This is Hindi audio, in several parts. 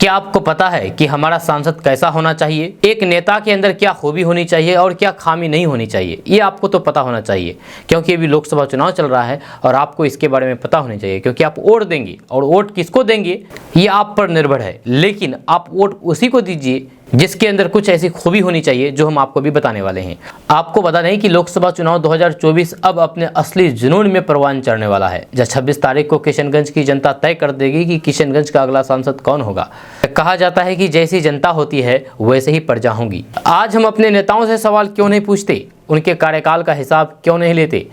क्या आपको पता है कि हमारा सांसद कैसा होना चाहिए? एक नेता के अंदर क्या खूबी होनी चाहिए और क्या खामी नहीं होनी चाहिए, ये आपको तो पता होना चाहिए, क्योंकि अभी लोकसभा चुनाव चल रहा है और आपको इसके बारे में पता होना चाहिए, क्योंकि आप वोट देंगे और वोट किसको देंगे ये आप पर निर्भर है। लेकिन आप वोट उसी को दीजिए जिसके अंदर कुछ ऐसी खूबी होनी चाहिए जो हम आपको भी बताने वाले हैं। आपको बता दें कि लोकसभा चुनाव 2024 अब अपने असली जुनून में परवान चढ़ने वाला है। जब 26 तारीख को किशनगंज की जनता तय कर देगी कि किशनगंज का अगला सांसद कौन होगा। कहा जाता है कि जैसी जनता होती है वैसे ही प्रजा होंगी। आज हम अपने नेताओं से सवाल क्यों नहीं पूछते, उनके कार्यकाल का हिसाब क्यों नहीं लेते?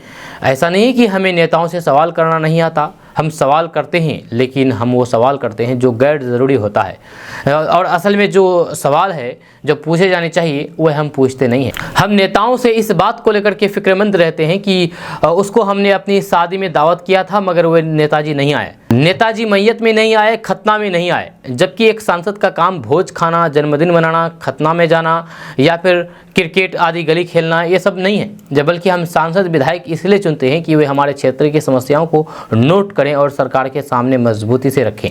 ऐसा नहीं कि हमें नेताओं से सवाल करना नहीं आता, हम सवाल करते हैं, लेकिन हम वो सवाल करते हैं जो गैर ज़रूरी होता है और असल में जो सवाल है जो पूछे जाने चाहिए वह हम पूछते नहीं हैं। हम नेताओं से इस बात को लेकर के फिक्रमंद रहते हैं कि उसको हमने अपनी शादी में दावत किया था मगर वह नेताजी नहीं आए, नेताजी मैयत में नहीं आए, खतना में नहीं आए। जबकि एक सांसद का काम भोज खाना, जन्मदिन मनाना, खतना में जाना या फिर क्रिकेट आदि गली खेलना ये सब नहीं है, बल्कि हम सांसद विधायक इसलिए चुनते हैं कि वे हमारे क्षेत्र की समस्याओं को नोट करें और सरकार के सामने मजबूती से रखें।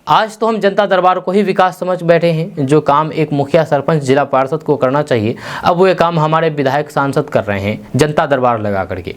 आज तो हम जनता दरबार को ही विकास समझ बैठे हैं। जो काम एक मुखिया, सरपंच, जिला पार्षद को करना चाहिए, अब वो काम हमारे विधायक, सांसद कर रहे हैं जनता दरबार लगा करके।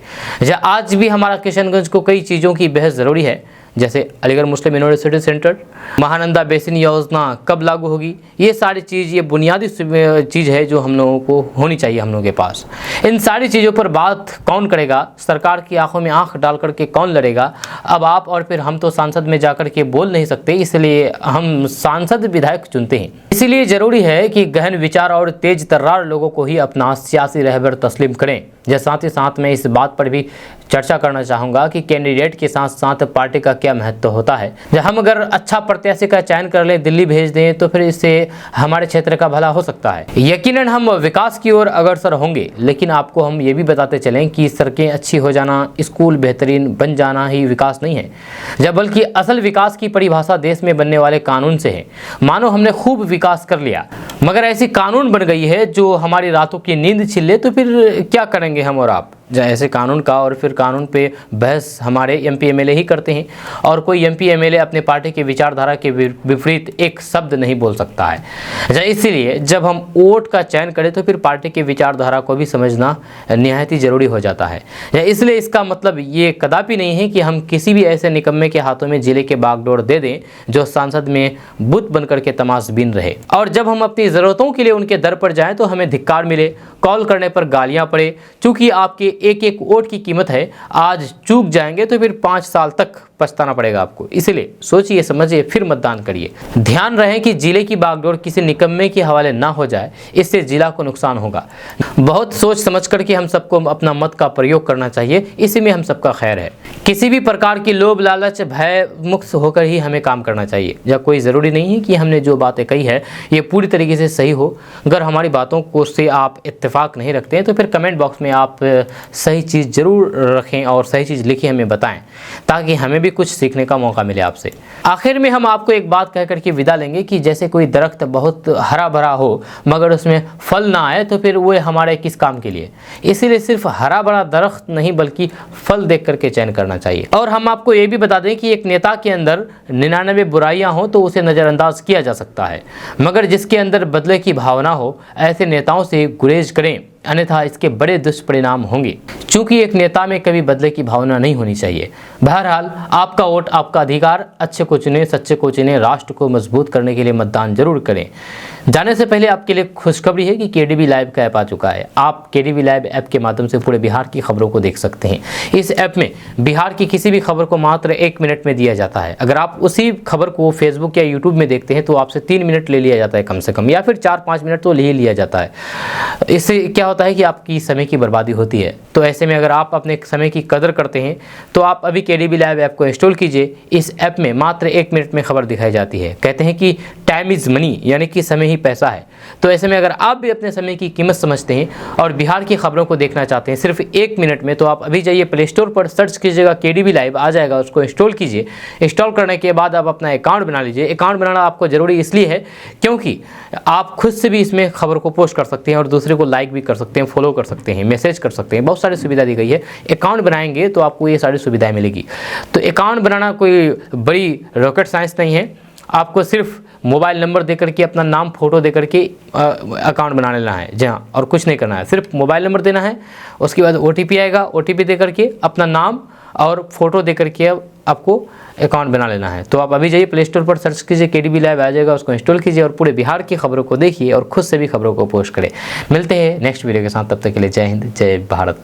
आज भी हमारा किशनगंज को कई चीज़ों की बेहद ज़रूरी है, जैसे अलीगढ़ मुस्लिम यूनिवर्सिटी सेंटर, महानंदा बेसिन योजना कब लागू होगी, ये सारी चीज़, ये बुनियादी चीज़ है जो हम लोगों को होनी चाहिए हम लोगों के पास। इन सारी चीज़ों पर बात कौन करेगा, सरकार की आंखों में आंख डाल करके कौन लड़ेगा? अब आप और फिर हम तो सांसद में जाकर के बोल नहीं सकते, इसलिए हम सांसद विधायक चुनते हैं। इसीलिए ज़रूरी है कि गहन विचार और तेज तर्रार लोगों को ही अपना सियासी रहबर तस्लीम करें। साथ ही साथ मैं इस बात पर भी चर्चा करना चाहूँगा कि कैंडिडेट के साथ साथ पार्टी का क्या महत्व होता है। जब हम अगर अच्छा प्रत्याशी का चयन कर लें, दिल्ली भेज दें, तो फिर इससे हमारे क्षेत्र का भला हो सकता है। यकीनन हम विकास की ओर अग्रसर होंगे, लेकिन आपको हम ये भी बताते चलें कि सड़कें अच्छी हो जाना, स्कूल बेहतरीन बन जाना ही विकास नहीं है, बल्कि असल विकास की परिभाषा देश में बनने वाले कानून से है। मानो हमने खूब विकास कर लिया मगर ऐसी कानून बन गई है जो हमारी रातों की नींद छीन ले, तो फिर क्या करेंगे हम और आप? ऐसे कानून का और फिर कानून पे बहस हमारे एमपी एमएलए ही करते हैं और कोई एमपी एमएलए अपने पार्टी की विचारधारा के विपरीत एक शब्द नहीं बोल सकता है। इसीलिए जब हम वोट का चयन करें तो फिर पार्टी की विचारधारा को भी समझना निहायत ही ज़रूरी हो जाता है। इसलिए इसका मतलब ये कदापि नहीं है कि हम किसी भी ऐसे निकम्मे के हाथों में जिले के बागडोर दे दें जो सांसद में बुत बनकर के तमाशबीन रहे, और जब हम अपनी ज़रूरतों के लिए उनके दर पर जाएँ तो हमें धिक्कार मिले, कॉल करने पर गालियाँ पड़े। चूँकि आपके एक एक वोट की कीमत है, आज चूक जाएंगे तो फिर 5 साल तक पछताना पड़ेगा आपको। इसलिए सोचिए समझिए फिर मतदान करिए। ध्यान रहे कि जिले की बागडोर किसी निकम्मे के हवाले ना हो जाए, इससे जिला को नुकसान होगा। बहुत सोच समझ करके हम सबको अपना मत का प्रयोग करना चाहिए, इसी में हम सबका खैर है। किसी भी प्रकार की लोभ लालच भय मुक्त होकर ही हमें काम करना चाहिए। जब कोई ज़रूरी नहीं है कि हमने जो बातें कही है ये पूरी तरीके से सही हो। अगर हमारी बातों को से आप इत्तेफाक नहीं रखते हैं तो फिर कमेंट बॉक्स में आप सही चीज़ ज़रूर रखें और सही चीज़ लिखी हमें बताएं, ताकि हमें भी कुछ सीखने का मौका मिले आपसे। आखिर में हम आपको एक बात कह करके विदा लेंगे कि जैसे कोई दरख्त बहुत हरा भरा हो मगर उसमें फल ना आए तो फिर वो हमारे किस काम के लिए। इसीलिए सिर्फ हरा भरा दरख्त नहीं बल्कि फल देख करके चयन करना चाहिए। और हम आपको ये भी बता दें कि एक नेता के अंदर 99 बुराइयां हो तो उसे नज़रअंदाज किया जा सकता है, मगर जिसके अंदर बदले की भावना हो ऐसे नेताओं से गुरेज करें, अन्यथा इसके बड़े दुष्परिणाम होंगे। चूंकि एक नेता में कभी बदले की भावना नहीं होनी चाहिए। बहरहाल आपका वोट आपका अधिकार, अच्छे को चुने, सच्चे को चुने, राष्ट्र को मजबूत करने के लिए मतदान जरूर करें। जाने से पहले आपके लिए खुशखबरी है कि केडीबी लाइव का ऐप आ चुका है। आप केडीबी लाइव ऐप के माध्यम से पूरे बिहार की खबरों को देख सकते हैं। इस ऐप में बिहार की किसी भी खबर को मात्र 1 मिनट में दिया जाता है। अगर आप उसी खबर को फेसबुक या यूट्यूब में देखते हैं तो आपसे 3 मिनट ले लिया जाता है कम से कम, या फिर 4-5 मिनट तो ले लिया जाता है। इससे क्या होता है कि आपकी समय की बर्बादी होती है। तो ऐसे में अगर आप अपने समय की कदर करते हैं तो आप अभी केडीबी लाइव ऐप को इंस्टॉल कीजिए। इस ऐप में मात्र 1 मिनट में खबर दिखाई जाती है। कहते हैं कि टाइम इज़ मनी, यानी कि समय ही पैसा है। तो ऐसे में अगर आप भी अपने समय की कीमत समझते हैं और बिहार की खबरों को देखना चाहते हैं सिर्फ 1 मिनट में, तो आप अभी जाइए प्ले स्टोर पर, सर्च कीजिएगा केडीबी लाइव, आ जाएगा, उसको इंस्टॉल कीजिए। इंस्टॉल करने के बाद आप अपना अकाउंट बना लीजिए। अकाउंट बनाना आपको ज़रूरी इसलिए है क्योंकि आप खुद से भी इसमें खबर को पोस्ट कर सकते हैं और दूसरे को लाइक भी कर सकते हैं, फॉलो कर सकते हैं, मैसेज कर सकते हैं, बहुत सारी सुविधा दी गई है। अकाउंट बनाएंगे तो आपको ये सारी सुविधाएं मिलेगी। तो अकाउंट बनाना कोई बड़ी रॉकेट साइंस नहीं है, आपको सिर्फ मोबाइल नंबर दे करके, अपना नाम फोटो दे करके अकाउंट बना लेना है। जी हाँ, और कुछ नहीं करना है, सिर्फ मोबाइल नंबर देना है। उसके बाद OTP आएगा, OTP दे करके अपना नाम और फोटो दे करके आपको अकाउंट बना लेना है। तो आप अभी जाइए प्ले स्टोर पर सर्च कीजिए, KDB लाइव आ जाएगा, उसको इंस्टॉल कीजिए और पूरे बिहार की खबरों को देखिए और खुद से भी खबरों को पोस्ट करें। मिलते हैं नेक्स्ट वीडियो के साथ, तब तक के लिए जय हिंद, जय भारत।